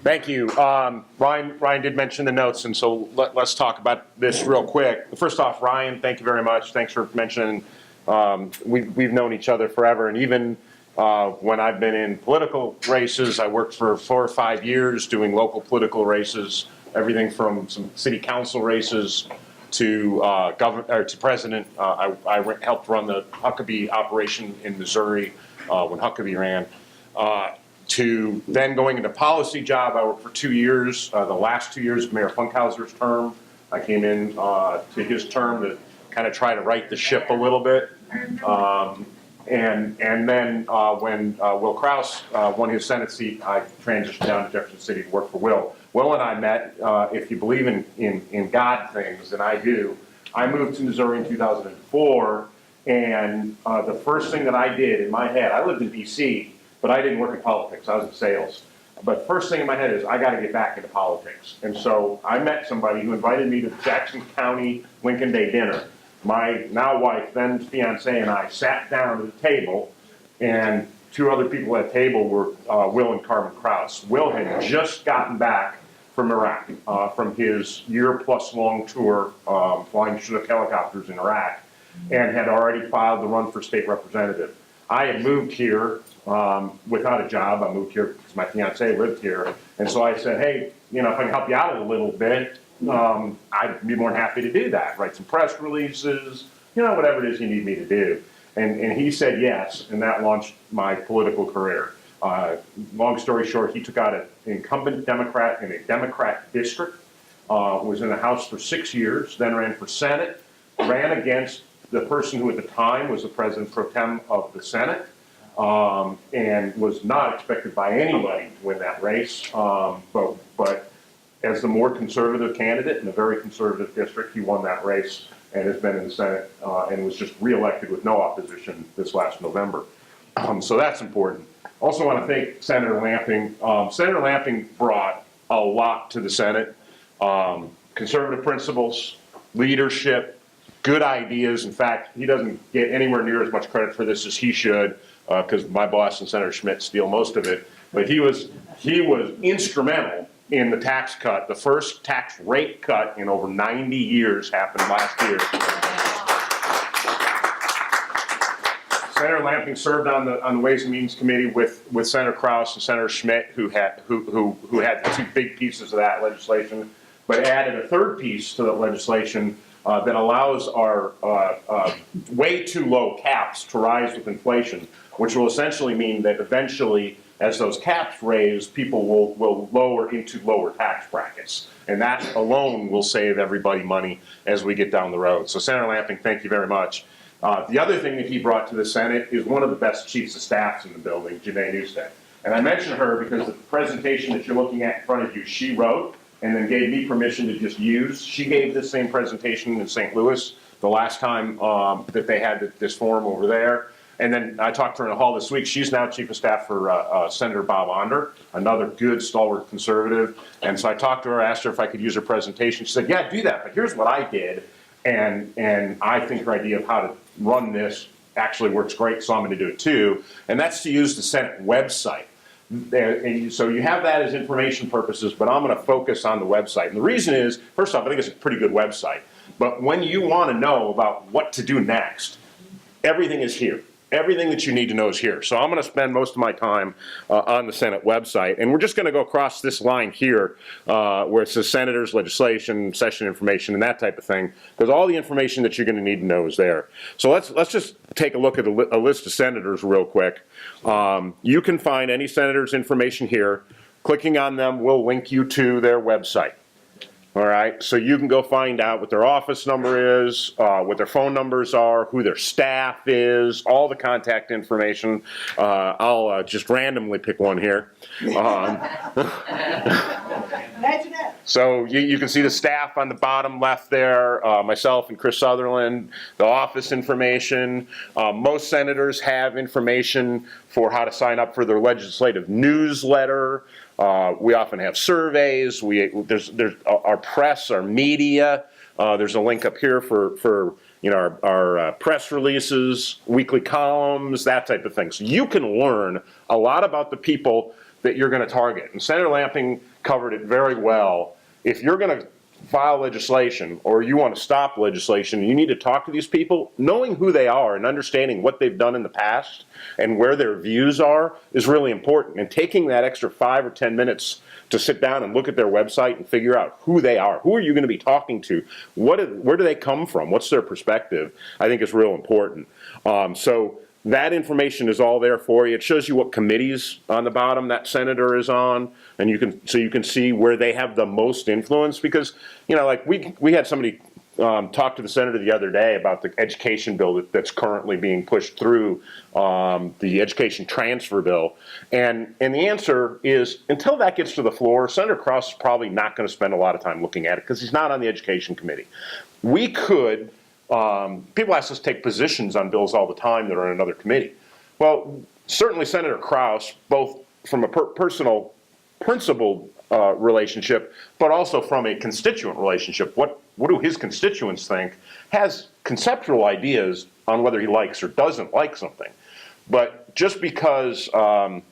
Thank you. Ryan did mention the notes, and so let's talk about this real quick. First off, Ryan, thank you very much. Thanks for mentioning we've known each other forever, and even when I've been in political races, I worked for 4 or 5 years doing local political races, everything from some city council races to to president. I helped run the Huckabee operation in Missouri when Huckabee ran. To then going into policy job, I worked for 2 years. The last 2 years of Mayor Funkhauser's term, I came in to his term to kind of try to right the ship a little bit. And then when Will Kraus won his Senate seat, I transitioned down to Jefferson City to work for Will. Will and I met, if you believe in God things, and I do. I moved to Missouri in 2004, and the first thing that I did in my head, I lived in DC, but I didn't work in politics, I was in sales. But first thing in my head is, I gotta get back into politics. And so I met somebody who invited me to the Jackson County Lincoln Day dinner. My now wife, then fiance, and I sat down at the table, and 2 other people at the table were Will and Carmen Kraus. Will had just gotten back from Iraq, from his year-plus long tour flying Chinook helicopters in Iraq, and had already filed the run for state representative. I had moved here without a job. I moved here because my fiance lived here, and so I said, hey, if I can help you out a little bit, I'd be more than happy to do that. Write some press releases, whatever it is you need me to do. And he said yes, and that launched my political career. Long story short, he took out an incumbent Democrat in a Democrat district, was in the House for 6 years, then ran for Senate, ran against the person who at the time was the president pro tem of the Senate, and was not expected by anybody to win that race, but as the more conservative candidate in a very conservative district, he won that race and has been in the Senate and was just reelected with no opposition this last November. So that's important. Also want to thank Senator Lamping. Senator Lamping brought a lot to the Senate. Conservative principles, leadership, good ideas. In fact, he doesn't get anywhere near as much credit for this as he should, because my boss and Senator Schmidt steal most of it. But he was instrumental in the tax cut. The first tax rate cut in over 90 years happened last year. Senator Lamping served on the Ways and Means Committee with Senator Kraus and Senator Schmidt, who had the 2 big pieces of that legislation, but added a 3rd piece to the legislation that allows our way too low caps to rise with inflation, which will essentially mean that eventually, as those caps raise, people will lower into lower tax brackets. And that alone will save everybody money as we get down the road. So Senator Lamping, thank you very much. The other thing that he brought to the Senate is one of the best chiefs of staffs in the building, Janae Newstead. And I mention her because the presentation that you're looking at in front of you, she wrote and then gave me permission to just use. She gave this same presentation in St. Louis the last time that they had this forum over there. And then I talked to her in the hall this week. She's now chief of staff for Senator Bob Onder, another good stalwart conservative. And so I talked to her, asked her if I could use her presentation. She said, yeah, do that, but here's what I did. And I think her idea of how to run this actually works great, so I'm going to do it too. And that's to use the Senate website. And so you have that as information purposes, but I'm going to focus on the website. And the reason is, first off, I think it's a pretty good website. But when you want to know about what to do next, everything is here. Everything that you need to know is here. So I'm going to spend most of my time on the Senate website. And we're just going to go across this line here where it says senators, legislation, session information, and that type of thing, because all the information that you're going to need to know is there. So let's just take a look at a list of senators real quick. You can find any senator's information here. Clicking on them will link you to their website. All right, so you can go find out what their office number is, what their phone numbers are, who their staff is, all the contact information. I'll just randomly pick one here. So you can see the staff on the bottom left there, myself and Chris Sutherland, the office information. Most senators have information for how to sign up for their legislative newsletter. We often have surveys. There's our press, our media. There's a link up here for our press releases, weekly columns, that type of thing. So you can learn a lot about the people that you're going to target. And Senator Lamping covered it very well. If you're going to file legislation or you want to stop legislation, you need to talk to these people. Knowing who they are and understanding what they've done in the past and where their views are is really important. And taking that extra 5 or 10 minutes to sit down and look at their website and figure out who they are. Who are you going to be talking to? Where do they come from? What's their perspective? I think is real important. So that information is all there for you. It shows you what committees on the bottom that senator is on, and you can see where they have the most influence. Because, you know, like we had somebody talk to the senator the other day about the education bill that's currently being pushed through, the education transfer bill, and the answer is until that gets to the floor, Senator Kraus is probably not going to spend a lot of time looking at it because he's not on the education committee. We could. People ask us to take positions on bills all the time that are in another committee. Well, certainly Senator Kraus, both from a personal, principled relationship, but also from a constituent relationship. What do his constituents think? Has conceptual ideas on whether he likes or doesn't like something. But just because, and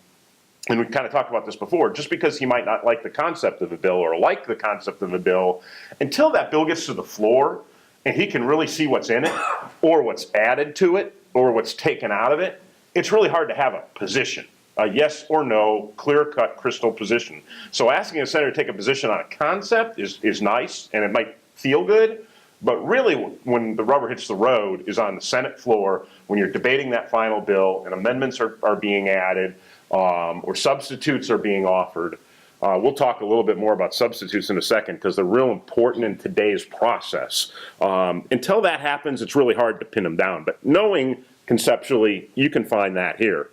we kind of talked about this before, just because he might not like the concept of a bill or like the concept of a bill, until that bill gets to the floor, and he can really see what's in it, or what's added to it, or what's taken out of it, it's really hard to have a position, a yes or no, clear-cut, crystal position. So asking a senator to take a position on a concept is nice, and it might feel good, but really when the rubber hits the road is on the Senate floor, when you're debating that final bill, and amendments are being added, or substitutes are being offered. We'll talk a little bit more about substitutes in a second because they're real important in today's process. Until that happens, it's really hard to pin them down. But knowing conceptually, you can find that here.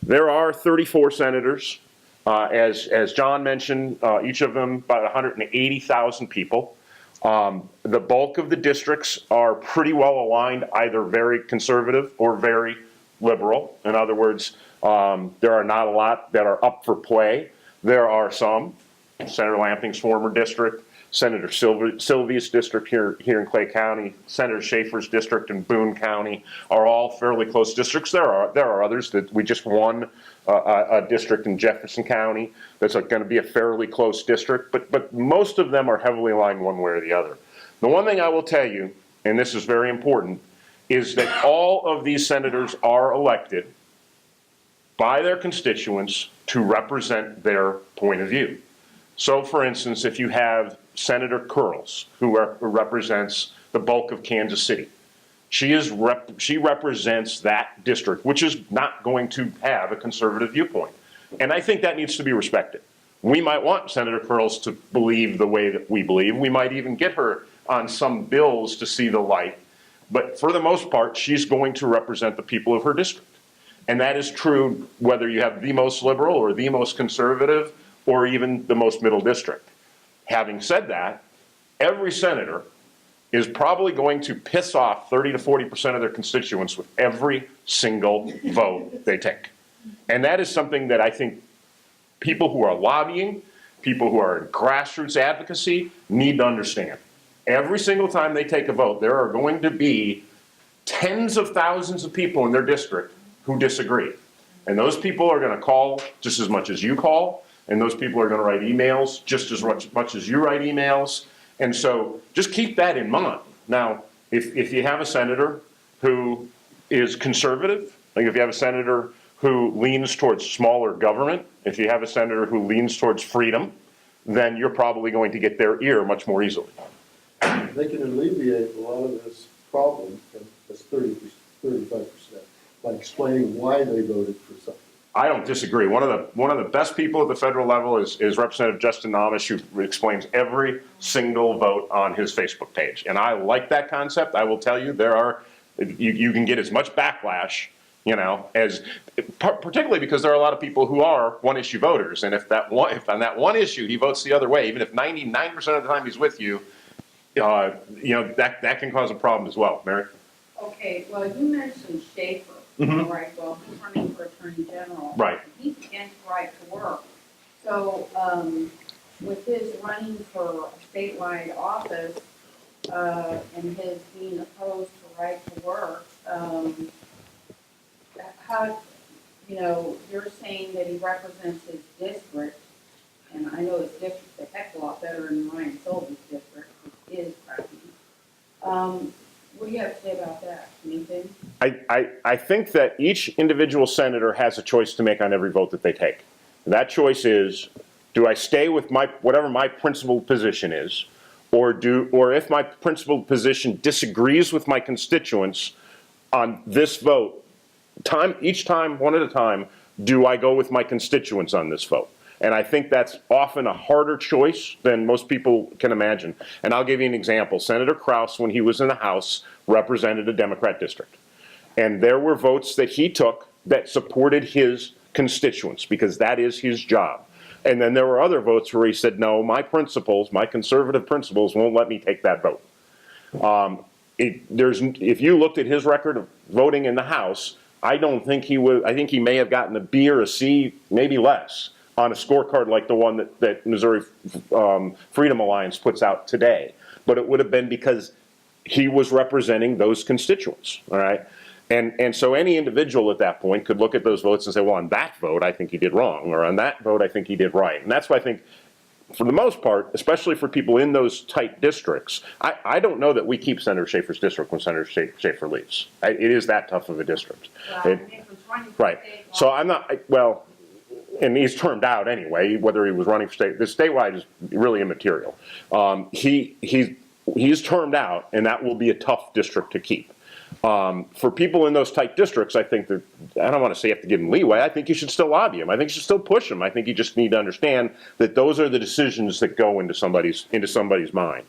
There are 34 senators. As John mentioned, each of them about 180,000 people. The bulk of the districts are pretty well aligned, either very conservative or very liberal. In other words, there are not a lot that are up for play. There are some, Senator Lamping's former district, Senator Sylvia's district here in Clay County, Senator Schaefer's district in Boone County are all fairly close districts. There are others that we just won a district in Jefferson County that's going to be a fairly close district, but most of them are heavily aligned one way or the other. The one thing I will tell you, and this is very important, is that all of these senators are elected by their constituents to represent their point of view. So, for instance, if you have Senator Curls, who represents the bulk of Kansas City, she represents that district, which is not going to have a conservative viewpoint. And I think that needs to be respected. We might want Senator Curls to believe the way that we believe. We might even get her on some bills to see the light. But for the most part, she's going to represent the people of her district. And that is true whether you have the most liberal or the most conservative or even the most middle district. Having said that, every senator is probably going to piss off 30 to 40% of their constituents with every single vote they take. And that is something that I think people who are lobbying, people who are in grassroots advocacy need to understand. Every single time they take a vote, there are going to be tens of thousands of people in their district who disagree. And those people are going to call just as much as you call, and those people are going to write emails just as much as you write emails. And so just keep that in mind. Now, if you have a senator who is conservative, like if you have a senator who leans towards smaller government, if you have a senator who leans towards freedom, then you're probably going to get their ear much more easily. They can alleviate a lot of this problem, that's 35%, by explaining why they voted for something. I don't disagree. One of the best people at the federal level is Representative Justin Amish, who explains every single vote on his Facebook page. And I like that concept. I will tell you, you can get as much backlash, as particularly because there are a lot of people who are one-issue voters. And if on that one issue he votes the other way, even if 99% of the time he's with you, that can cause a problem as well. Mary? Okay, well, you mentioned Schaefer. Mm-hmm. Right, well, he's running for Attorney General. Right. He's against right to work. So with his running for a statewide office and his being opposed to right to work, you know, you're saying that he represents his district, and I know his district's a heck of a lot better than Ryan Sullivan's district, which is crappy. What do you have to say about that? Anything? I think that each individual senator has a choice to make on every vote that they take. That choice is, do I stay with whatever my principled position is, or if my principled position disagrees with my constituents on this vote, each time, one at a time, do I go with my constituents on this vote? And I think that's often a harder choice than most people can imagine. And I'll give you an example. Senator Kraus, when he was in the House, represented a Democrat district. And there were votes that he took that supported his constituents, because that is his job. And then there were other votes where he said, no, my principles, my conservative principles won't let me take that vote. If you looked at his record of voting in the House, I think he may have gotten a B or a C, maybe less, on a scorecard like the one that Missouri Freedom Alliance puts out today. But it would have been because he was representing those constituents, all right? And so any individual at that point could look at those votes and say, well, on that vote, I think he did wrong, or on that vote, I think he did right. And that's why I think, for the most part, especially for people in those tight districts, I don't know that we keep Senator Schaefer's district when Senator Schaefer leaves. It is that tough of a district. Well, if it's running for Right. statewide- So I'm not, well, and he's termed out anyway, whether he was running for the statewide is really immaterial. He's termed out, and that will be a tough district to keep. For people in those tight districts, I think that, I don't want to say you have to give him leeway, I think you should still lobby him. I think you should still push him. I think you just need to understand that those are the decisions that go into somebody's mind.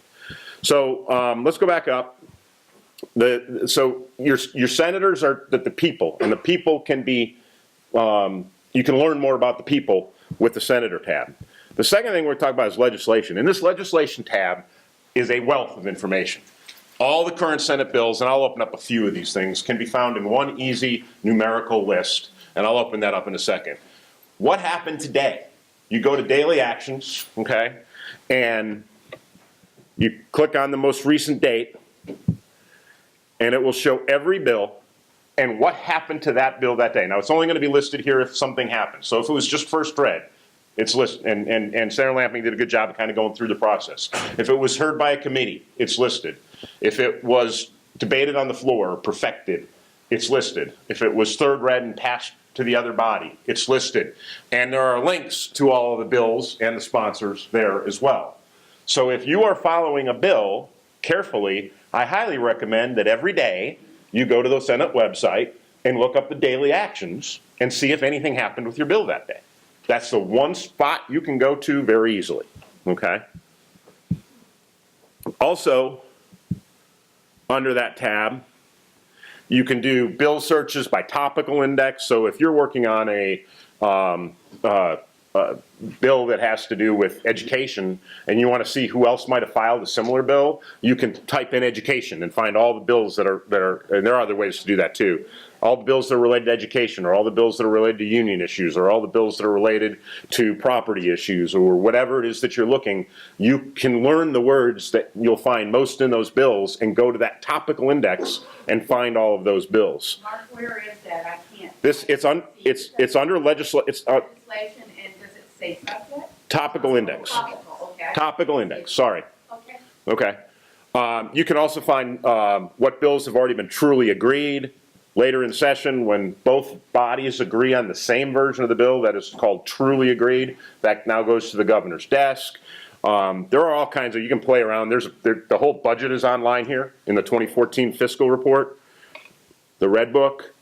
So let's go back up. So your senators are the people, and the people can be, you can learn more about the people with the senator tab. The second thing we're talking about is legislation. And this legislation tab is a wealth of information. All the current Senate bills, and I'll open up a few of these things, can be found in one easy numerical list, and I'll open that up in a second. What happened today? You go to daily actions, okay, and you click on the most recent date, and it will show every bill and what happened to that bill that day. Now, it's only going to be listed here if something happens. So if it was just first read, it's listed, and Senator Lamping did a good job of kind of going through the process. If it was heard by a committee, it's listed. If it was debated on the floor, perfected, it's listed. If it was third read and passed to the other body, it's listed. And there are links to all of the bills and the sponsors there as well. So if you are following a bill carefully, I highly recommend that every day you go to the Senate website and look up the daily actions and see if anything happened with your bill that day. That's the one spot you can go to very easily, okay? Also, under that tab, you can do bill searches by topical index. So if you're working on a bill that has to do with education and you want to see who else might have filed a similar bill, you can type in education and find all the bills that are, and there are other ways to do that too. All the bills that are related to education, or all the bills that are related to union issues, or all the bills that are related to property issues, or whatever it is that you're looking, you can learn the words that you'll find most in those bills and go to that topical index and find all of those bills. Mark, where is that? I can't. It's under legislation, Legislation, and does it say subject? topical index. Topical, okay. Topical index, sorry. Okay. Okay. You can also find what bills have already been truly agreed. Later in session, when both bodies agree on the same version of the bill, that is called truly agreed. That now goes to the governor's desk. There are all kinds of, you can play around. The whole budget is online here in the 2014 fiscal report, the red book,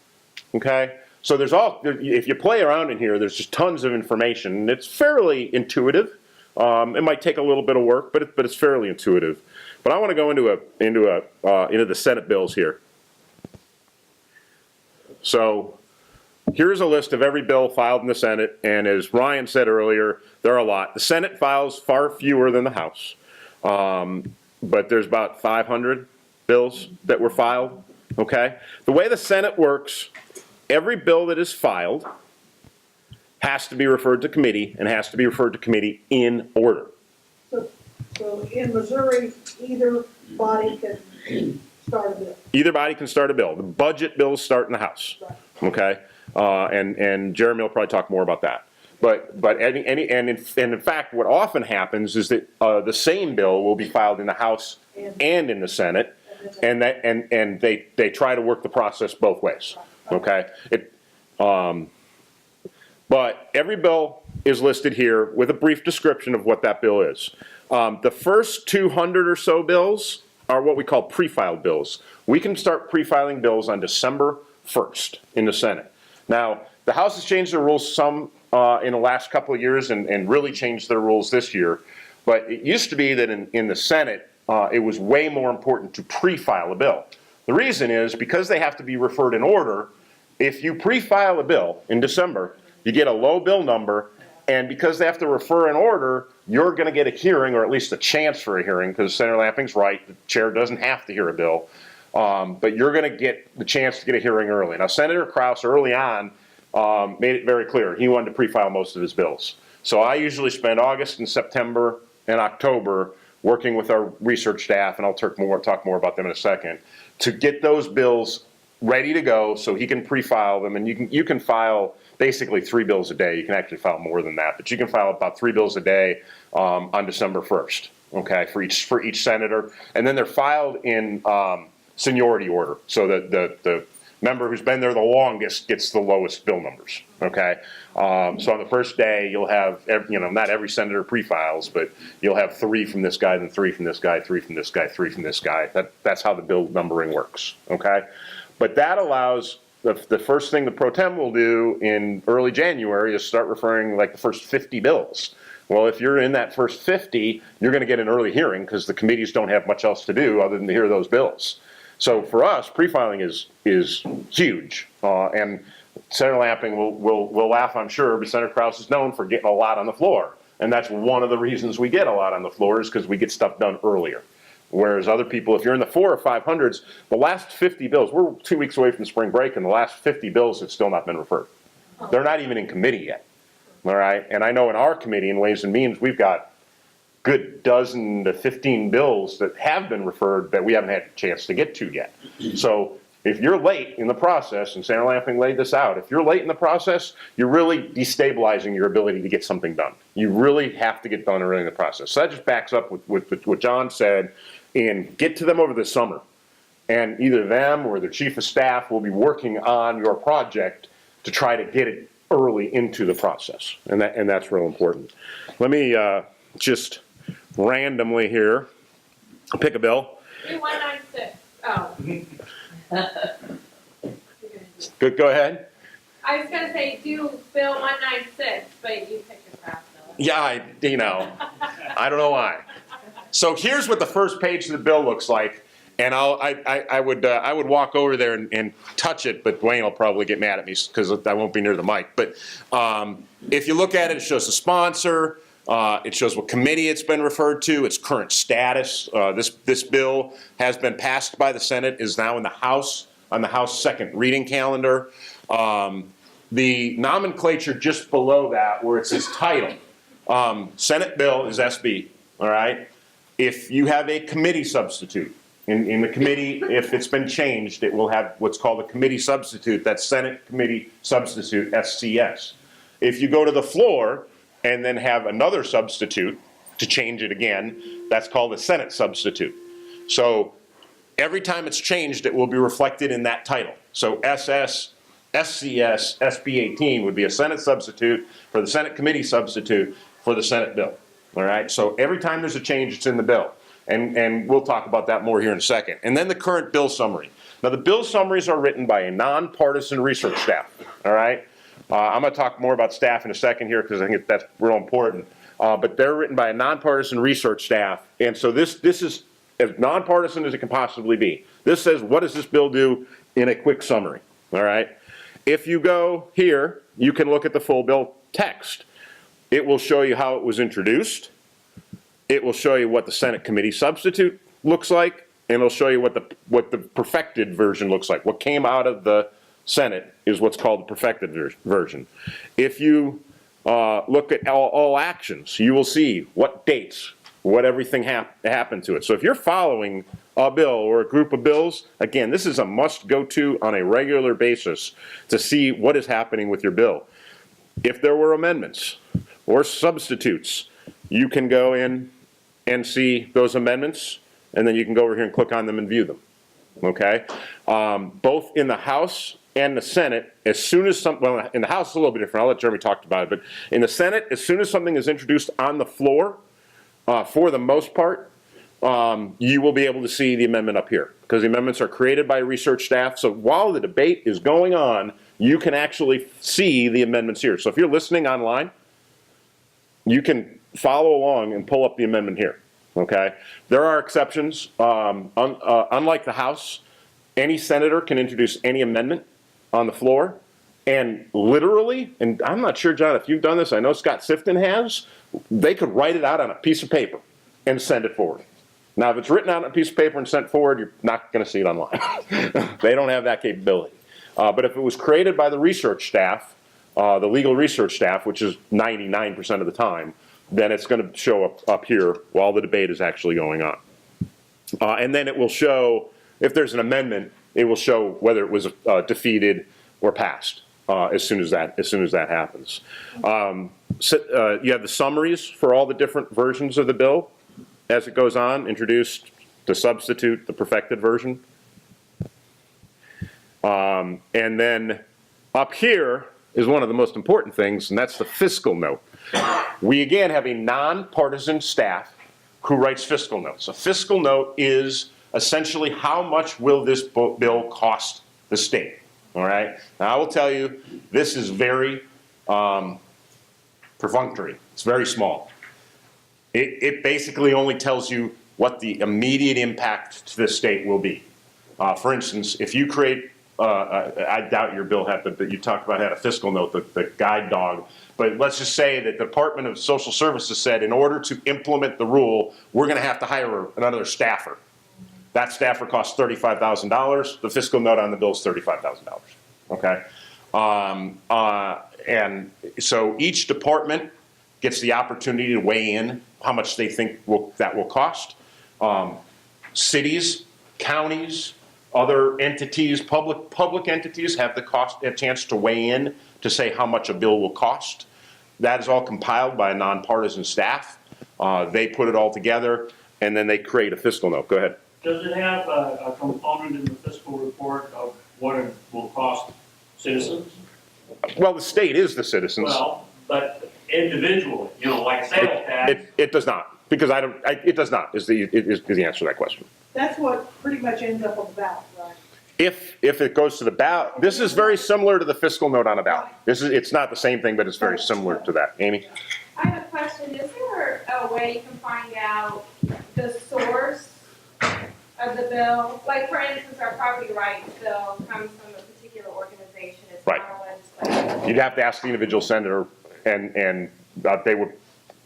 okay? So if you play around in here, there's just tons of information, and it's fairly intuitive. It might take a little bit of work, but it's fairly intuitive. But I want to go into the Senate bills here. So here's a list of every bill filed in the Senate, and as Ryan said earlier, there are a lot. The Senate files far fewer than the House, but there's about 500 bills that were filed, okay? The way the Senate works, every bill that is filed has to be referred to committee, and has to be referred to committee in order. So in Missouri, either body can start a bill. Either body can start a bill. The budget bills start in the House, okay? and Jeremy will probably talk more about that. But in fact, what often happens is that the same bill will be filed in the House and in the Senate, and they try to work the process both ways. Okay. But every bill is listed here with a brief description of what that bill is. The first 200 or so bills are what we call pre-filed bills. We can start pre-filing bills on December 1st in the Senate. Now, the House has changed their rules some in the last couple of years and really changed their rules this year. But it used to be that in the Senate, it was way more important to pre-file a bill. The reason is because they have to be referred in order. If you pre-file a bill in December, you get a low bill number, and because they have to refer in order, you're going to get a hearing, or at least a chance for a hearing, because Senator Lamping's right, the chair doesn't have to hear a bill, but you're going to get the chance to get a hearing early. Now, Senator Krause early on made it very clear he wanted to pre-file most of his bills. So I usually spend August and September and October working with our research staff, and I'll talk more about them in a second, to get those bills ready to go so he can pre-file them, and you can file basically 3 bills a day. You can actually file more than that, but you can file about 3 bills a day on December 1st, okay, for each senator. And then they're filed in seniority order, so that the member who's been there the longest gets the lowest bill numbers, okay? So on the first day, you'll have, not every senator pre-files, but you'll have 3 from this guy, then 3 from this guy, 3 from this guy, 3 from this guy. That's how the bill numbering works, okay? But that allows, the first thing the pro tem will do in early January is start referring like the first 50 bills. Well, if you're in that first 50, you're going to get an early hearing because the committees don't have much else to do other than to hear those bills. So for us, pre-filing is huge, and Senator Lamping will laugh, I'm sure, but Senator Krause is known for getting a lot on the floor, and that's one of the reasons we get a lot on the floor is because we get stuff done earlier. Whereas other people, if you're in the 400 or 500s, the last 50 bills, we're 2 weeks away from spring break, and the last 50 bills have still not been referred. They're not even in committee yet, all right? And I know in our committee, in Ways and Means, we've got good 12 to 15 bills that have been referred that we haven't had a chance to get to yet. So if you're late in the process, and Senator Lamping laid this out, if you're late in the process, you're really destabilizing your ability to get something done. You really have to get done early in the process. So that just backs up with what John said, and get to them over the summer. And either them or their chief of staff will be working on your project to try to get it early into the process. And that's real important. Let me just randomly here pick a bill. Do 196. Oh. Good, go ahead. I was gonna say do Bill 196, but you picked a crap bill. Yeah, I don't know why. So here's what the first page of the bill looks like, and I would walk over there and touch it, but Dwayne will probably get mad at me because I won't be near the mic. But if you look at it, it shows the sponsor. It shows what committee it's been referred to, its current status. This bill has been passed by the Senate, is now in the House, on the House second reading calendar. The nomenclature just below that, where it says title, Senate bill is SB, all right? If you have a committee substitute, in the committee, if it's been changed, it will have what's called a committee substitute. That's Senate Committee Substitute, SCS. If you go to the floor and then have another substitute to change it again, that's called a Senate substitute. So every time it's changed, it will be reflected in that title. So SS, SCS, SB 18 would be a Senate substitute for the Senate Committee substitute for the Senate bill. All right, so every time there's a change, it's in the bill. And we'll talk about that more here in a second. And then the current bill summary. Now, the bill summaries are written by a nonpartisan research staff, all right? I'm going to talk more about staff in a second here because I think that's real important. But they're written by a nonpartisan research staff. And so this is as nonpartisan as it can possibly be. This says, what does this bill do in a quick summary, all right? If you go here, you can look at the full bill text. It will show you how it was introduced. It will show you what the Senate committee substitute looks like, and it'll show you what the perfected version looks like. What came out of the Senate is what's called the perfected version. If you look at all actions, you will see what dates, what everything happened to it. So if you're following a bill or a group of bills, again, this is a must go to on a regular basis to see what is happening with your bill. If there were amendments or substitutes, you can go in and see those amendments, and then you can go over here and click on them and view them, okay? Both in the House and the Senate, as soon as well, in the House it's a little bit different, I'll let Jeremy talk about it, but in the Senate, as soon as something is introduced on the floor, for the most part, you will be able to see the amendment up here, because the amendments are created by research staff, so while the debate is going on, you can actually see the amendments here. So if you're listening online, you can follow along and pull up the amendment here, okay? There are exceptions. Unlike the House, any senator can introduce any amendment on the floor, and literally, and I'm not sure, John, if you've done this, I know Scott Sifton has, they could write it out on a piece of paper and send it forward. Now, if it's written out on a piece of paper and sent forward, you're not going to see it online. They don't have that capability. But if it was created by the research staff, the legal research staff, which is 99% of the time, then it's going to show up here while the debate is actually going on. And then it will show, if there's an amendment, it will show whether it was defeated or passed as soon as that happens. So, you have the summaries for all the different versions of the bill as it goes on, introduced, the substitute, the perfected version. And then up here is one of the most important things, and that's the fiscal note. We again have a nonpartisan staff who writes fiscal notes. A fiscal note is essentially how much will this bill cost the state, all right? Now I will tell you, this is very perfunctory. It's very small. It basically only tells you what the immediate impact to the state will be. For instance, if you create, I doubt your bill had, but you talked about had a fiscal note, the guide dog. But let's just say that the Department of Social Services said, in order to implement the rule, we're going to have to hire another staffer. That staffer costs $35,000. The fiscal note on the bill is $35,000. Okay, and so each department gets the opportunity to weigh in how much they think that will cost. Cities, counties, other entities, public entities have a chance to weigh in to say how much a bill will cost. That is all compiled by a nonpartisan staff. They put it all together, and then they create a fiscal note. Go ahead. Does it have a component in the fiscal report of what it will cost citizens? Well, the state is the citizens. Well, but individually, like sales tax. It does not, because it does not, is the answer to that question. That's what pretty much ends up on the ballot, right? If it goes to the ballot, this is very similar to the fiscal note on a ballot. It's not the same thing, but it's very similar to that. Amy? I have a question. Is there a way you can find out the source of the bill? Like, for instance, our property rights bill comes from a particular organization. It's Right. not a legislature. You'd have to ask the individual senator, and they would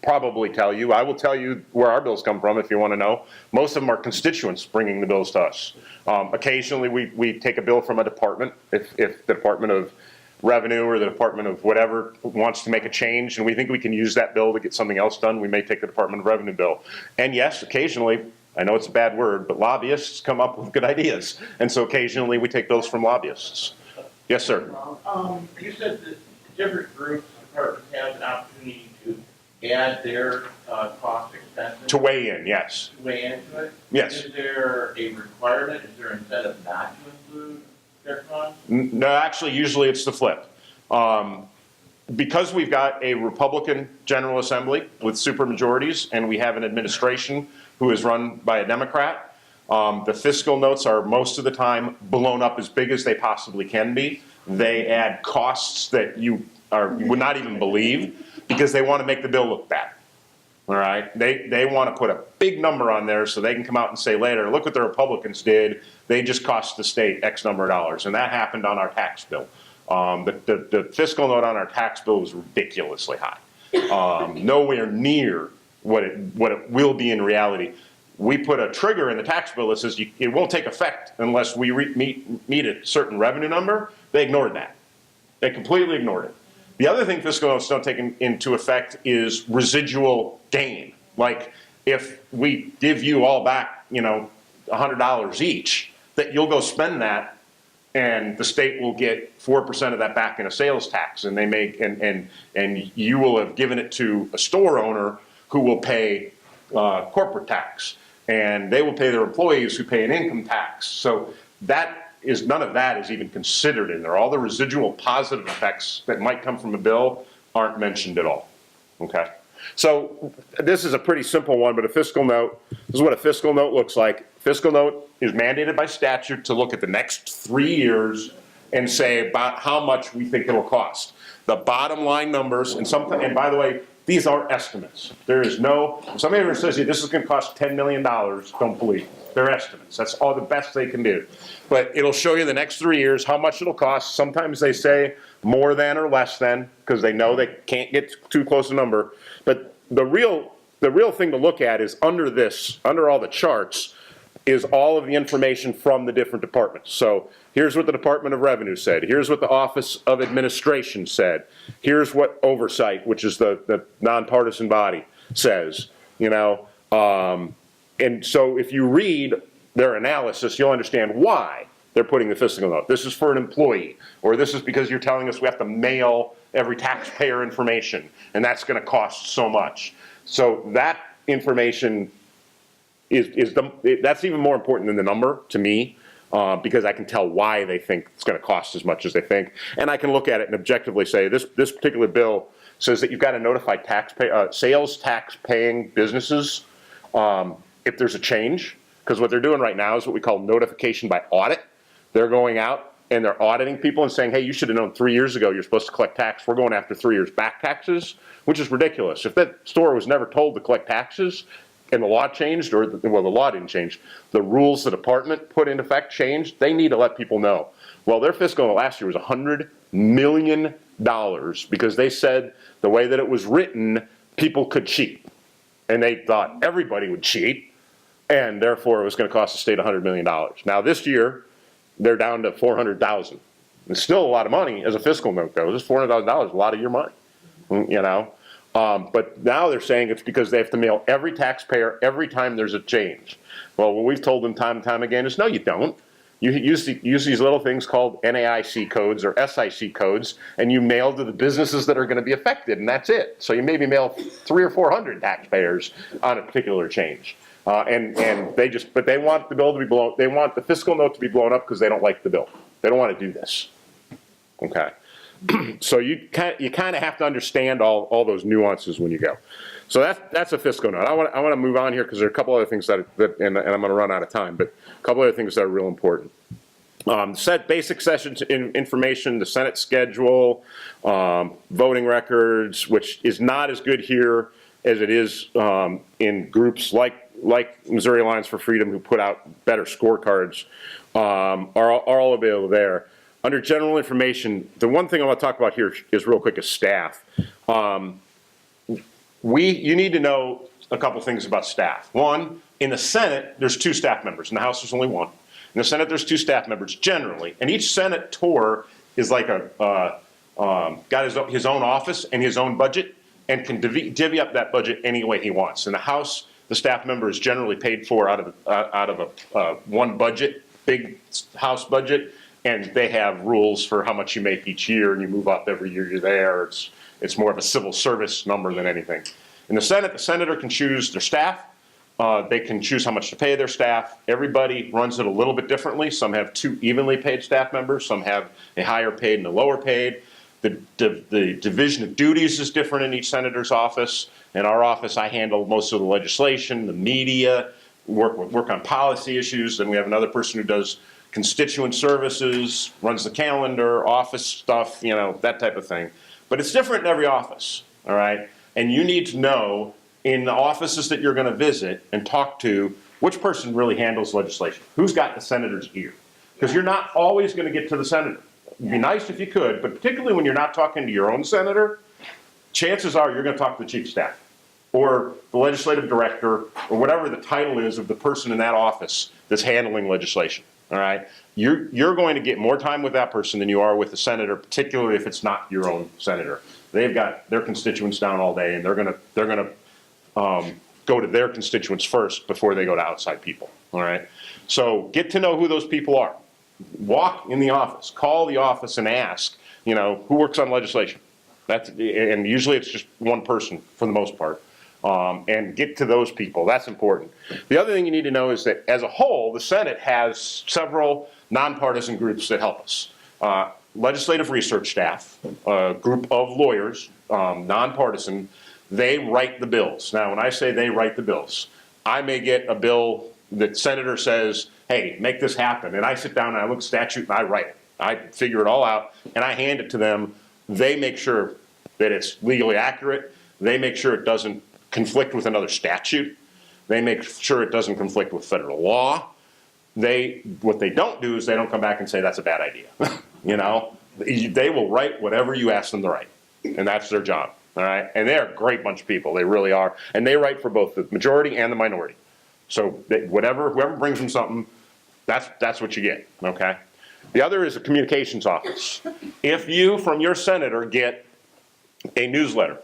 probably tell you. I will tell you where our bills come from if you want to know. Most of them are constituents bringing the bills to us. Occasionally, we take a bill from a department, if the Department of Revenue or the Department of whatever wants to make a change, and we think we can use that bill to get something else done, we may take the Department of Revenue bill. And yes, occasionally, I know it's a bad word, but lobbyists come up with good ideas. And so occasionally, we take those from lobbyists. Yes, sir. You said that different groups, departments have an opportunity to add their cost expenses. To weigh in, yes. To weigh into it? Yes. Is there a requirement, is there an incentive not to include their costs? No, actually, usually it's the flip. Because we've got a Republican General Assembly with supermajorities, and we have an administration who is run by a Democrat, the fiscal notes are most of the time blown up as big as they possibly can be. They add costs that you would not even believe, because they want to make the bill look bad. All right? They want to put a big number on there so they can come out and say later, look what the Republicans did. They just cost the state X number of dollars. And that happened on our tax bill. The fiscal note on our tax bill was ridiculously high. Nowhere near what it will be in reality. We put a trigger in the tax bill that says it won't take effect unless we meet a certain revenue number. They ignored that. They completely ignored it. The other thing fiscal notes don't take into effect is residual gain. Like, if we give you all back, $100 each, that you'll go spend that, and the state will get 4% of that back in a sales tax, and they make, and you will have given it to a store owner who will pay corporate tax, and they will pay their employees who pay an income tax. So that is, none of that is even considered in there. All the residual positive effects that might come from a bill aren't mentioned at all, okay? So this is a pretty simple one, but a fiscal note, this is what a fiscal note looks like. Fiscal note is mandated by statute to look at the next 3 years and say about how much we think it'll cost. The bottom line numbers, and by the way, these are estimates. There is no, if somebody ever says, this is gonna cost $10 million, don't believe it. They're estimates. That's all the best they can do. But it'll show you the next 3 years, how much it'll cost. Sometimes they say more than or less than, because they know they can't get too close a number. But the real thing to look at is under this, under all the charts, is all of the information from the different departments. So here's what the Department of Revenue said. Here's what the Office of Administration said. Here's what Oversight, which is the nonpartisan body, says. You know, and so if you read their analysis, you'll understand why they're putting the fiscal note. This is for an employee, or this is because you're telling us we have to mail every taxpayer information, and that's going to cost so much. So that information that's even more important than the number to me, because I can tell why they think it's going to cost as much as they think, and I can look at it and objectively say this particular bill says that you've got to notify sales tax paying businesses if there's a change, because what they're doing right now is what we call notification by audit. They're going out and they're auditing people and saying, hey, you should have known 3 years ago you're supposed to collect tax. We're going after 3 years back taxes, which is ridiculous. If that store was never told to collect taxes and the law changed, or well, the law didn't change, the rules the department put into effect changed, they need to let people know. Well, their fiscal last year was $100 million because they said the way that it was written, people could cheat. And they thought everybody would cheat, and therefore it was going to cost the state $100 million. Now this year, they're down to $400,000. It's still a lot of money as a fiscal note goes. $400,000 a lot of your money, you know. But now they're saying it's because they have to mail every taxpayer every time there's a change. Well, what we've told them time and time again is no, you don't. You use these little things called NAIC codes or SIC codes, and you mail to the businesses that are going to be affected, and that's it. So you maybe mail 300 or 400 taxpayers on a particular change. And but they want the bill to be blown, they want the fiscal note to be blown up because they don't like the bill. They don't want to do this, okay? So you kind of have to understand all those nuances when you go. So that's a fiscal note. I want to move on here because there are a couple other things and I'm going to run out of time, but a couple other things that are real important. Set basic sessions information, the Senate schedule, voting records, which is not as good here as it is in groups like Missouri Alliance for Freedom, who put out better scorecards, are all available there. Under general information, the one thing I want to talk about here is real quick is staff. You need to know a couple things about staff. One, in the Senate, there's 2 staff members. In the House, there's only 1. In the Senate, there's 2 staff members generally, and each senator is like got his own office and his own budget, and can divvy up that budget any way he wants. In the House, the staff member is generally paid for out of a one budget, big House budget, and they have rules for how much you make each year, and you move up every year you're there. It's more of a civil service number than anything. In the Senate, the senator can choose their staff. They can choose how much to pay their staff. Everybody runs it a little bit differently. Some have 2 evenly paid staff members. Some have a higher paid and a lower paid. The division of duties is different in each senator's office. In our office, I handle most of the legislation, the media, work on policy issues. And we have another person who does constituent services, runs the calendar, office stuff, you know, that type of thing. But it's different in every office, all right? And you need to know in the offices that you're going to visit and talk to which person really handles legislation. Who's got the senator's ear? Because you're not always going to get to the senator. It'd be nice if you could, but particularly when you're not talking to your own senator, chances are you're going to talk to the chief of staff or the legislative director or whatever the title is of the person in that office that's handling legislation. All right, you're going to get more time with that person than you are with the senator, particularly if it's not your own senator. They've got their constituents down all day, and they're gonna go to their constituents first before they go to outside people. all right? So get to know who those people are. Walk in the office, call the office and ask, you know, who works on legislation? And usually it's just one person for the most part. And get to those people, that's important. The other thing you need to know is that as a whole, the Senate has several nonpartisan groups that help us. Legislative research staff, a group of lawyers, nonpartisan, they write the bills. Now, when I say they write the bills, I may get a bill that senator says, hey, make this happen. And I sit down and I look at statute and I write it. I figure it all out and I hand it to them. They make sure that it's legally accurate. They make sure it doesn't conflict with another statute. They make sure it doesn't conflict with federal law. What they don't do is they don't come back and say that's a bad idea. You know, they will write whatever you ask them to write, and that's their job. All right, and they're a great bunch of people. They really are, and they write for both the majority and the minority. So whoever brings them something, that's what you get. Okay. The other is a communications office. If you, from your senator, get a newsletter,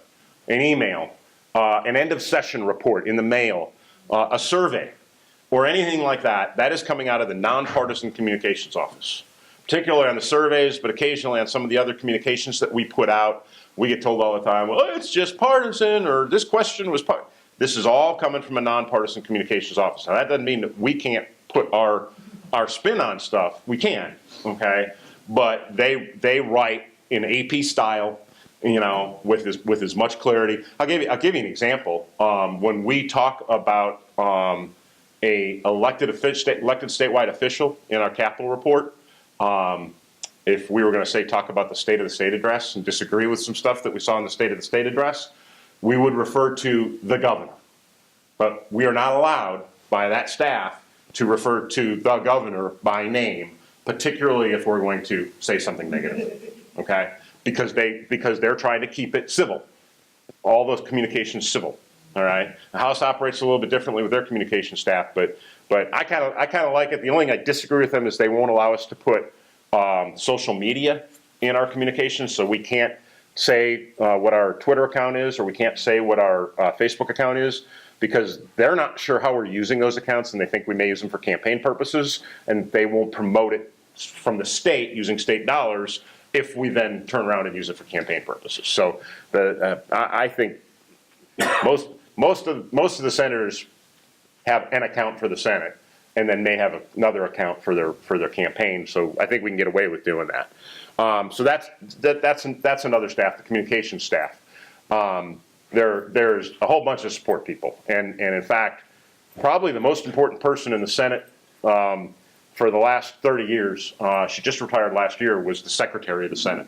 an email, an end of session report in the mail, a survey, or anything like that, that is coming out of the nonpartisan communications office. Particularly on the surveys, but occasionally on some of the other communications that we put out, we get told all the time, well, it's just partisan, or this question was part. This is all coming from a nonpartisan communications office. Now, that doesn't mean that we can't put our spin on stuff. We can, okay? But they write in AP style, you know, with as much clarity. I'll give you an example. When we talk about a elected statewide official in our capital report, if we were going to say talk about the State of the State address and disagree with some stuff that we saw in the State of the State address, we would refer to the governor. But we are not allowed by that staff to refer to the governor by name, particularly if we're going to say something negative, okay? Because they're trying to keep it civil. All those communications civil, all right? The House operates a little bit differently with their communication staff, but I kind of like it. The only thing I disagree with them is they won't allow us to put social media in our communications, so we can't say what our Twitter account is, or we can't say what our Facebook account is, because they're not sure how we're using those accounts, and they think we may use them for campaign purposes, and they won't promote it from the state using state dollars if we then turn around and use it for campaign purposes. So I think most of the senators have an account for the Senate, and then may have another account for their campaign. So I think we can get away with doing that. So that's another staff, the communications staff. There's a whole bunch of support people, and in fact, probably the most important person in the Senate for the last 30 years, she just retired last year, was the Secretary of the Senate.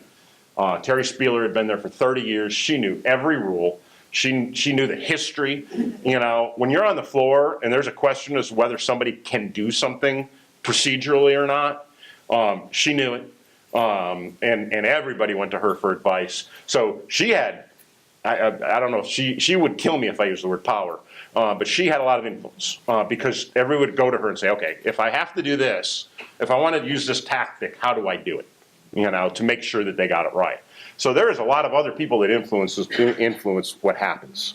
Terry Spieler had been there for 30 years. She knew every rule. She knew the history. You know, when you're on the floor and there's a question as to whether somebody can do something procedurally or not, she knew it. And everybody went to her for advice. So she had, I don't know, she would kill me if I used the word power, but she had a lot of influence because everyone would go to her and say, okay, if I have to do this, if I want to use this tactic, how do I do it? You know, to make sure that they got it right. So there is a lot of other people that influence what happens.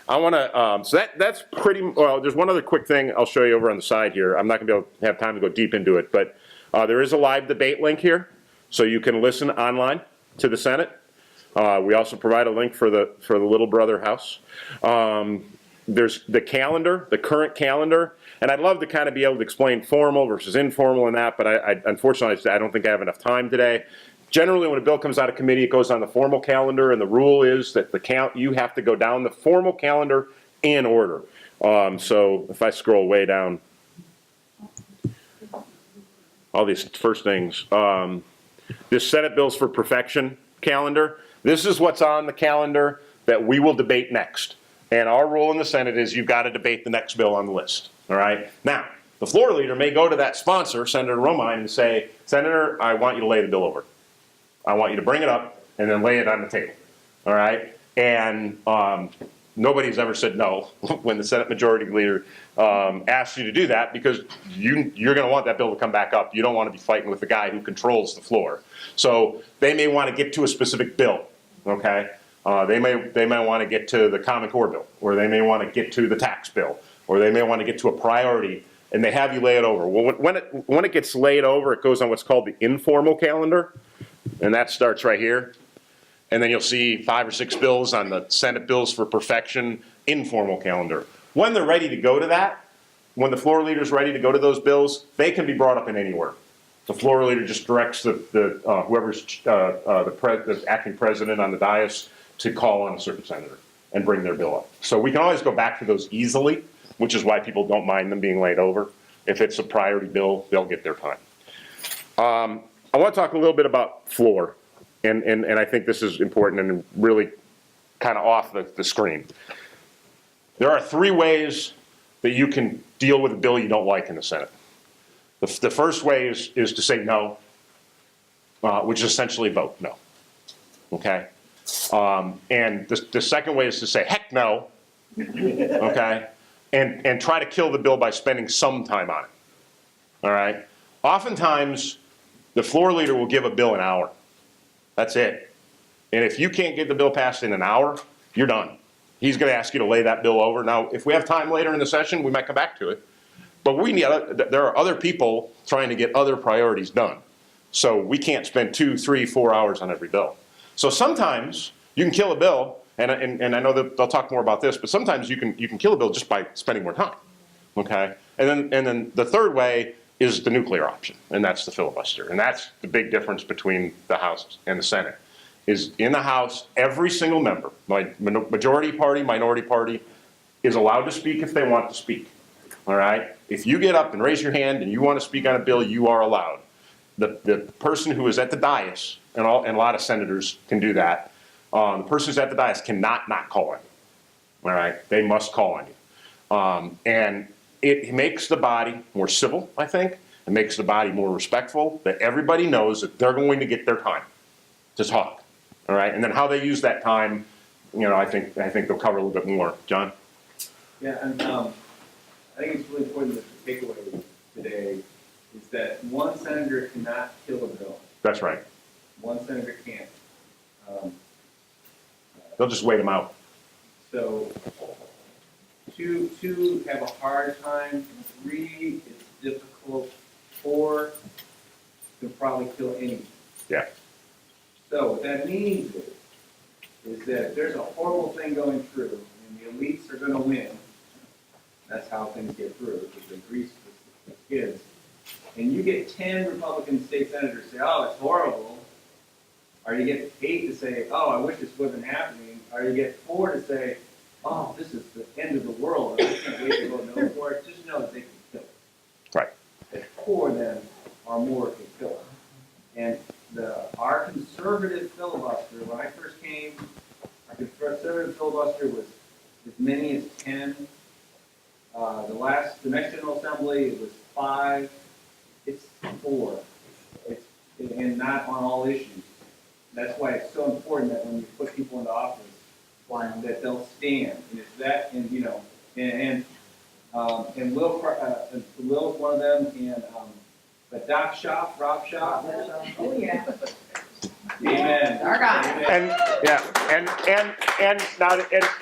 I want to, so that's pretty, well, there's one other quick thing I'll show you over on the side here. I'm not going to be able to have time to go deep into it, but there is a live debate link here, so you can listen online to the Senate. We also provide a link for the Little Brother House. There's the calendar, the current calendar, and I'd love to kind of be able to explain formal versus informal in that, but I unfortunately, I don't think I have enough time today. Generally, when a bill comes out of committee, it goes on the formal calendar, and the rule is that you have to go down the formal calendar in order. So if I scroll way down, all these first things, this Senate Bills for Perfection calendar, this is what's on the calendar that we will debate next. And our rule in the Senate is you've got to debate the next bill on the list, all right? Now, the floor leader may go to that sponsor, Senator Romine, and say, Senator, I want you to lay the bill over. I want you to bring it up and then lay it on the table, all right? And nobody's ever said no when the Senate Majority Leader asks you to do that, because you're going to want that bill to come back up. You don't want to be fighting with the guy who controls the floor. So they may want to get to a specific bill, okay? They may want to get to the Common Core bill, or they may want to get to the tax bill, or they may want to get to a priority and they have you lay it over. Well, when it gets laid over, it goes on what's called the informal calendar, and that starts right here. And then you'll see 5 or 6 bills on the Senate Bills for Perfection informal calendar. When they're ready to go to that, when the floor leader's ready to go to those bills, they can be brought up in anywhere. The floor leader just directs whoever's the acting president on the dais to call on a certain senator and bring their bill up. So we can always go back to those easily, which is why people don't mind them being laid over. If it's a priority bill, they'll get their time. I want to talk a little bit about floor, and I think this is important and really kind of off the screen. There are 3 ways that you can deal with a bill you don't like in the Senate. The first way is to say no, which is essentially vote no. Okay? And the second way is to say heck no, okay? And try to kill the bill by spending some time on it. All right? Oftentimes, the floor leader will give a bill an hour. That's it. And if you can't get the bill passed in an hour, you're done. He's going to ask you to lay that bill over. Now, if we have time later in the session, we might come back to it. But there are other people trying to get other priorities done. So we can't spend 2, 3, 4 hours on every bill. So sometimes you can kill a bill, and I know that they'll talk more about this, but sometimes you can kill a bill just by spending more time. Okay? And then the third way is the nuclear option, and that's the filibuster. And that's the big difference between the House and the Senate. Is in the House, every single member, majority party, minority party, is allowed to speak if they want to speak. All right? If you get up and raise your hand and you want to speak on a bill, you are allowed. The person who is at the dais, and a lot of senators can do that, the person who's at the dais cannot not call on you. All right? They must call on you. And it makes the body more civil, I think. It makes the body more respectful, that everybody knows that they're going to get their time to talk. All right? And then how they use that time, I think they'll cover a little bit more. John? Yeah, and I think it's really important that the takeaway today is that one senator cannot kill a bill. That's right. One senator can't. They'll just wait them out. So, 2 have a hard time. 3 is difficult. 4 can probably kill anyone. Yeah. So what that means is that if there's a horrible thing going through and the elites are going to win, that's how things get through, because they grease the kids. And you get 10 Republican state senators say, oh, it's horrible. Or you get 8 to say, oh, I wish this wasn't happening. Or you get 4 to say, oh, this is the end of the world. I can't wait to go no for it. Just know that they can kill it. Right. That 4 then are more can kill it. And our conservative filibuster, when I first came, our conservative filibuster was as many as 10. The next General Assembly, it was 5. It's 4. And not on all issues. That's why it's so important that when you put people into office, that they'll stand. And it's that, and Will's one of them, but Rob Schaaf. Oh, yeah. Amen. Our guy. Amen.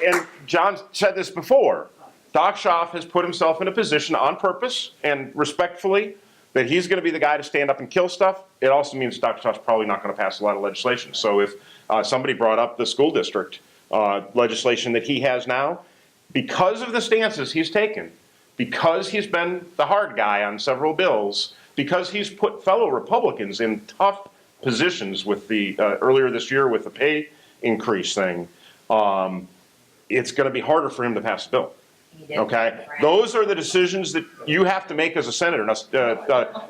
And John said this before. Doc Schaaf has put himself in a position on purpose and respectfully that he's going to be the guy to stand up and kill stuff. It also means Dr. Schaaf's probably not going to pass a lot of legislation. So if somebody brought up the school district legislation that he has now, because of the stances he's taken, because he's been the hard guy on several bills, because he's put fellow Republicans in tough positions with the earlier this year with the pay increase thing, it's going to be harder for him to pass the bill. Okay, those are the decisions that you have to make as a senator. Now,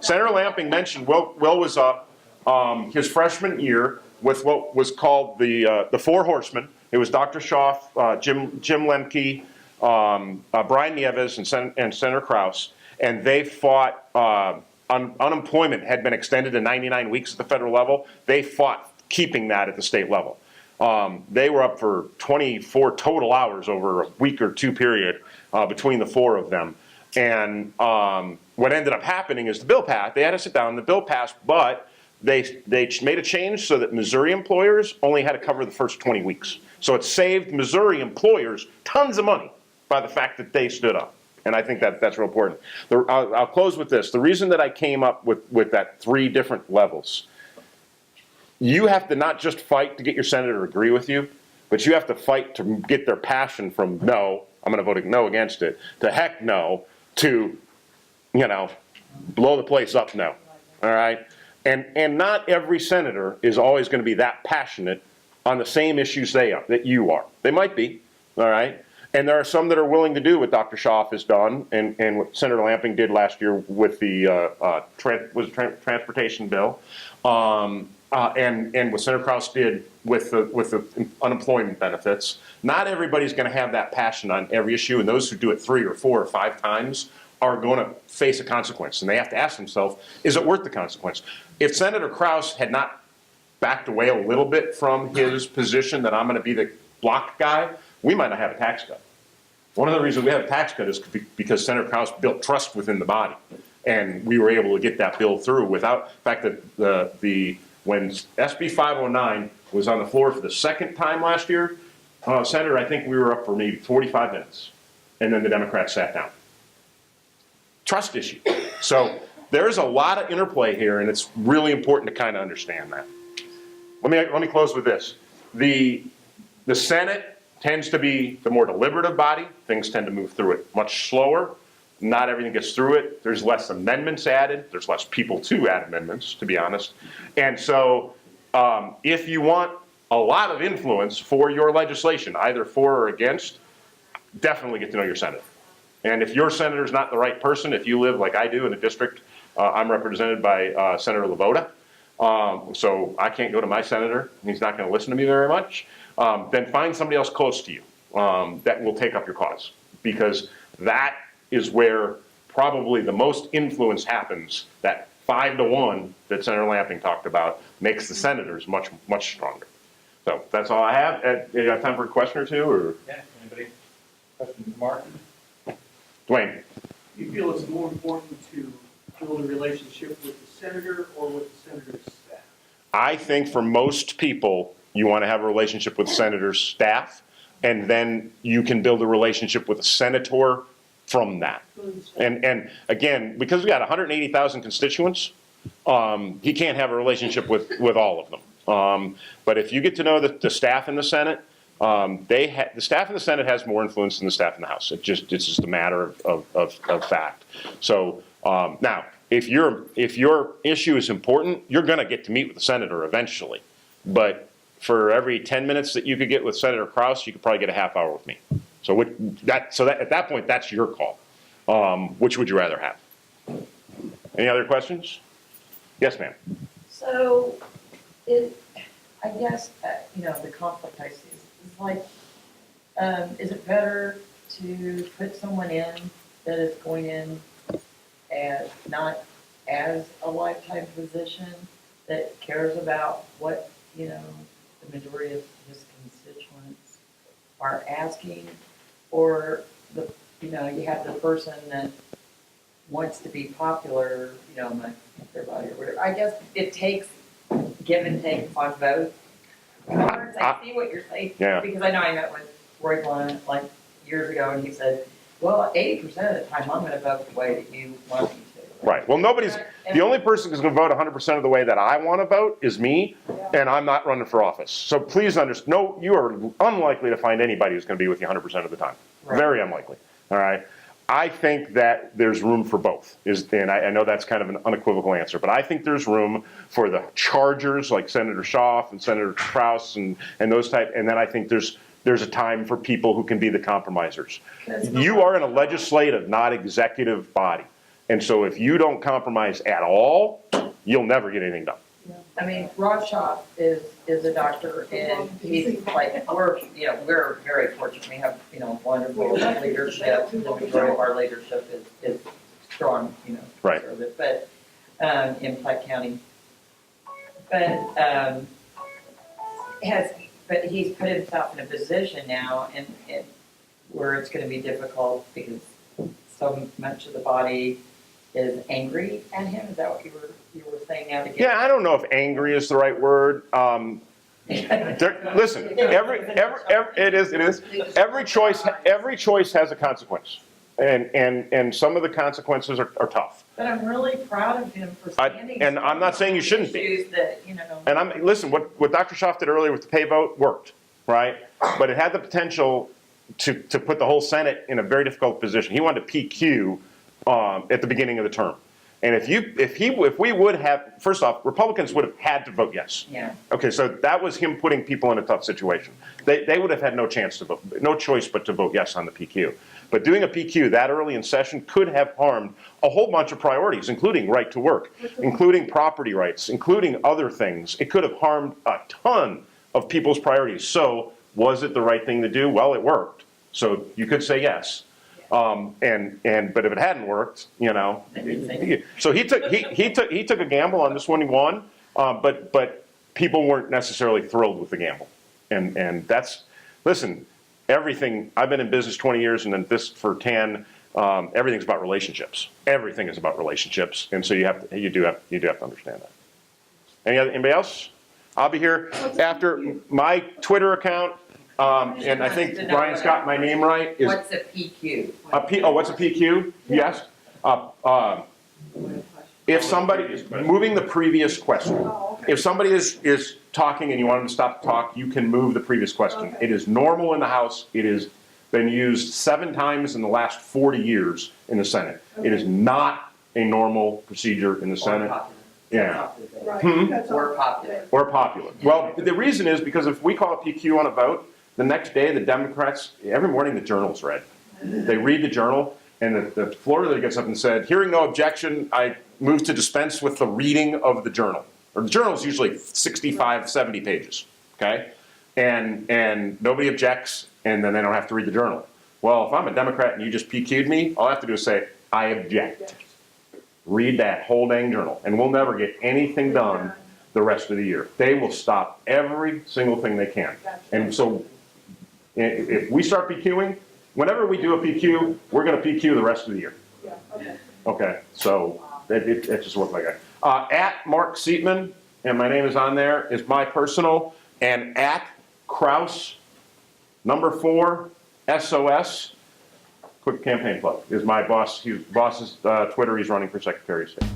Senator Lamping mentioned Will was his freshman year with what was called the Four Horsemen. It was Dr. Schaaf, Jim Lemke, Brian Nieves, and Senator Kraus, and they fought. Unemployment had been extended to 99 weeks at the federal level. They fought keeping that at the state level. They were up for 24 total hours over a week or 2 period between the 4 of them. And what ended up happening is the bill passed. They had to sit down. The bill passed, but they made a change so that Missouri employers only had to cover the first 20 weeks. So it saved Missouri employers tons of money by the fact that they stood up And I think that that's real important. I'll close with this. The reason that I came up with that 3 different levels, you have to not just fight to get your senator to agree with you, but you have to fight to get their passion from no, I'm going to vote no against it, to heck no, to, blow the place up no. All right? And not every senator is always going to be that passionate on the same issues that you are. They might be, all right? And there are some that are willing to do what Dr. Schaaf has done and what Senator Lamping did last year with the transportation bill, and what Senator Kraus did with the unemployment benefits. Not everybody's going to have that passion on every issue, and those who do it 3 or 4 or 5 times are going to face a consequence, and they have to ask themselves, is it worth the consequence? If Senator Kraus had not backed away a little bit from his position that I'm going to be the block guy, we might not have a tax cut. One of the reasons we have a tax cut is because Senator Kraus built trust within the body, and we were able to get that bill through without the fact that when SB 509 was on the floor for the 2nd time last year, Senator, I think we were up for maybe 45 minutes, and then the Democrats sat down. Trust issue. So there's a lot of interplay here, and it's really important to kind of understand that. Let me close with this. The Senate tends to be the more deliberative body. Things tend to move through it much slower. Not everything gets through it. There's less amendments added. There's less people to add amendments, to be honest. And so if you want a lot of influence for your legislation, either for or against, definitely get to know your senator. And if your senator's not the right person, if you live like I do in a district, I'm represented by Senator Lavoda, so I can't go to my senator, and he's not going to listen to me very much, then find somebody else close to you that will take up your cause. Because that is where probably the most influence happens. That 5-to-1 that Senator Lamping talked about makes the senators much, much stronger. So that's all I have. You got time for a question or two? Or? Yeah, anybody? Questions, Mark? Dwayne. You feel it's more important to build a relationship with the senator or with the senator's staff? I think for most people, you want to have a relationship with the senator's staff, and then you can build a relationship with a senator from that. And again, because we got 180,000 constituents, he can't have a relationship with all of them. But if you get to know the staff in the Senate, the staff in the Senate has more influence than the staff in the House. It's just a matter of fact. So now, if your issue is important, you're going to get to meet with the senator eventually. But for every 10 minutes that you could get with Senator Kraus, you could probably get a half hour with me. So at that point, that's your call. Which would you rather have? Any other questions? Yes, ma'am. So, I guess, the conflict I see is like, is it better to put someone in that is going in as not as a lifetime position that cares about what, the majority of his constituents are asking, or you have the person that wants to be popular, among everybody or whatever. I guess it takes give and take on both. I see what you're saying, Yeah. because I know I met with Roy Blunt like years ago, and he said, well, 80% of the time I'm going to vote the way that you want me to. Right. Well, the only person who's going to vote 100% of the way that I want to vote is me, and I'm not running for office. So please understand, no, you are unlikely to find anybody who's going to be with you 100% of the time. Right. Very unlikely. All right. I think that there's room for both, and I know that's kind of an unequivocal answer, but I think there's room for the chargers like Senator Schaaf and Senator Kraus and those type, and then I think there's a time for people who can be the compromisers. You are in a legislative, not executive body, and so if you don't compromise at all, you'll never get anything done. I mean, Rob Schaaf is a doctor, and he's like, we're very fortunate. We have, wonderful leadership. The majority of our leadership is strong, Right. But, in Platte County. But, he's put himself in a position now and where it's going to be difficult because so much of the body is angry at him. Is that what you were saying now? Yeah, I don't know if angry is the right word. Listen, it is. Every choice has a consequence. And some of the consequences are tough. But I'm really proud of him for I- standing. and I'm not saying you shouldn't be. Issues that, you know. And listen, what Dr. Schaaf did earlier with the pay vote worked, right? But it had the potential to put the whole Senate in a very difficult position. He wanted to PQ at the beginning of the term. And if we would have, first off, Republicans would have had to vote yes. Yeah. Okay, so that was him putting people in a tough situation. They would have had no chance to vote, no choice but to vote yes on the PQ. But doing a PQ that early in session could have harmed a whole bunch of priorities, including right to work, including property rights, including other things. It could have harmed a ton of people's priorities. So was it the right thing to do? Well, it worked. So you could say yes. But if it hadn't worked, you know, so he took a gamble on this one. He won, but people weren't necessarily thrilled with the gamble, and that's, listen, everything. I've been in business 20 years, and then this for 10. Everything's about relationships. Everything is about relationships, and so you do have to understand that. Anybody else? I'll be here after my Twitter account. And I think Brian's got my name right. What's a PQ? What's a PQ? Yes. If somebody, moving the previous question, if somebody is talking and you want them to stop the talk, you can move the previous question. It is normal in the House. It has been used 7 times in the last 40 years in the Senate. It is not a normal procedure in the Senate. Yeah. Or popular. Or popular. Well, the reason is because if we call a PQ on a vote, the next day the Democrats, every morning the journal's read. They read the journal, and the floor leader gets up and said, hearing no objection, I move to dispense with the reading of the journal. Or the journal is usually 65, 70 pages, okay? And nobody objects, and then they don't have to read the journal. Well, if I'm a Democrat and you just PQ'd me, all I have to do is say, I object. Read that whole dang journal, and we'll never get anything done the rest of the year. They will stop every single thing they can. And so if we start PQing, whenever we do a PQ, we're going to PQ the rest of the year. Okay, so it just looks like that. At Mark Siettman, and my name is on there, is my personal, and at Kraus, #4, SOS, quick campaign plug, is my boss. Boss's Twitter. He's running for Secretary of State.